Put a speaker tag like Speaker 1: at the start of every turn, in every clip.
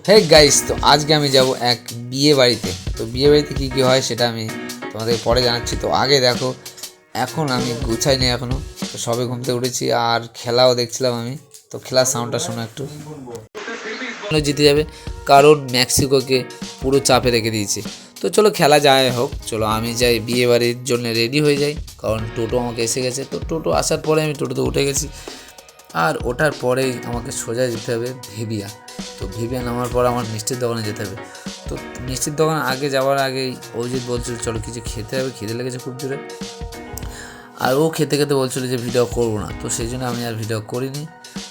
Speaker 1: Hey guys, তো আজকে আমি যাব এক বিয়ে বাড়িতে। তো বিয়ে বাড়িতে কী কী হয় সেটা আমি তোমাদের পরে জানাচ্ছি। তো আগে দেখো, এখন আমি গুছাইনি এখনও, তো সবে ঘুম থেকে উঠেছি আর খেলাও দেখছিলাম আমি। তো খেলার সাউন্ডটা শোনো একটু। জিতে যাবে কারণ মেক্সিকোকে পুরো চাপে রেখে দিয়েছে। তো চলো খেলা যায় হোক, চলো আমি যাই বিয়ে বাড়ির জন্য রেডি হয়ে যাই, কারণ টোটো আমাকে এসে গেছে। তো টোটো আসার পরে আমি টোটোতে উঠে গেছি, আর ওঠার পরেই আমাকে সোজা যেতে হবে ভিভিয়া। তো ভিভিয়া নামার পর আমার মিষ্টির দোকানে যেতে হবে। তো মিষ্টির দোকানে আগে যাওয়ার আগেই অভিজিৎ বলছিল চলো কিছু খেতে হবে, খিদে লেগেছে খুব জোরে। আর ও খেতে খেতে বলছিল যে ভিডিও করবো না, তো সেই জন্য আমি আর ভিডিও করিনি।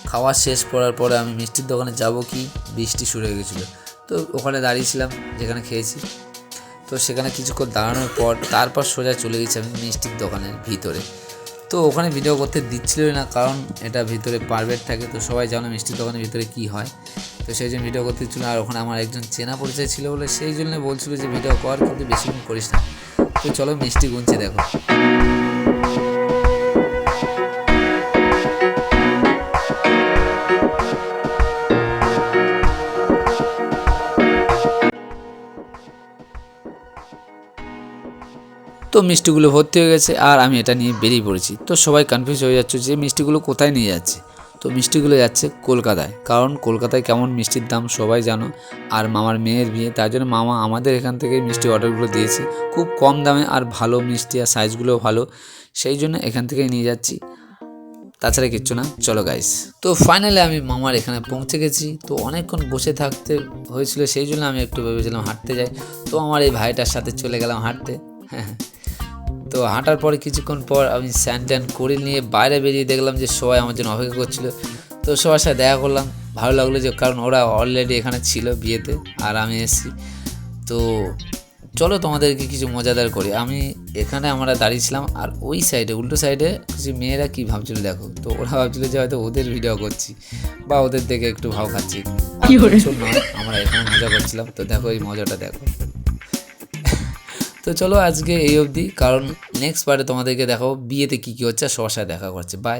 Speaker 1: খাওয়া শেষ করার পরে আমি মিষ্টির দোকানে যাব কি বৃষ্টি শুরু হয়ে গেছিলো। তো ওখানে দাঁড়িয়েছিলাম যেখানে খেয়েছি। তো সেখানে কিছুক্ষণ দাঁড়ানোর পর তারপর সোজা চলে গেছি আমি মিষ্টির দোকানের ভিতরে। তো ওখানে ভিডিও করতে দিচ্ছিলই না, কারণ এটা ভিতরে প্রাইভেট থাকে। তো সবাই জানো মিষ্টির দোকানের ভিতরে কী হয়, তো সেই জন্য ভিডিও করতে দিচ্ছিল। আর ওখানে আমার একজন চেনা পরিচয় ছিল বলে সেই জন্য বলছিল যে ভিডিও কর, কিন্তু বেশিক্ষণ করিস না। তো চলো মিষ্টি গুনছে দেখো। তো মিষ্টিগুলো ভর্তি হয়ে গেছে আর আমি এটা নিয়ে বেরিয়ে পড়েছি। তো সবাই কনফিউজ হয়ে যাচ্ছে যে মিষ্টিগুলো কোথায় নিয়ে যাচ্ছে। তো মিষ্টিগুলো যাচ্ছে কলকাতায়, কারণ কলকাতায় কেমন মিষ্টির দাম সবাই জানো। আর মামার মেয়ের বিয়ে, তার জন্য মামা আমাদের এখান থেকে মিষ্টি অর্ডারগুলো দিয়েছে খুব কম দামে, আর ভালো মিষ্টি আর সাইজগুলোও ভালো, সেই জন্য এখান থেকেই নিয়ে যাচ্ছি, তাছাড়া কিচ্ছু না। চলো গাইস, তো ফাইনালি আমি মামার এখানে পৌঁছে গেছি। তো অনেকক্ষণ বসে থাকতে হয়েছিল, সেই জন্য আমি একটু ভেবেছিলাম হাঁটতে যাই। তো আমার এই ভাইটার সাথে চলে গেলাম হাঁটতে। হ্যাঁ, তো হাঁটার পরে কিছুক্ষণ পর আমি স্নান ট্যান করে নিয়ে বাইরে বেরিয়ে দেখলাম যে সবাই আমার জন্য অপেক্ষা করছিল। তো সবার সাথে দেখা করলাম, ভালো লাগলো যে কারণ ওরা অলরেডি এখানে ছিল বিয়েতে আর আমি এসেছি। তো চলো তোমাদেরকে কিছু মজাদার করি। আমি এখানে আমরা দাঁড়িয়েছিলাম, আর ওই সাইডে উল্টো সাইডে কিছু মেয়েরা কী ভাবছিল দেখো। তো ওরা ভাবছিল যে হয়তো ওদের ভিডিও করছি বা ওদের দেখে একটু ভাব খাচ্ছি, নয়, আমরা এখানে মজা করছিলাম। তো দেখো এই মজাটা দেখো। তো চলো আজকে এই অবধি, কারণ নেক্সট পার্টে তোমাদেরকে দেখাবো বিয়েতে কী কী হচ্ছে আর সবার সাথে দেখা করছে। বাই।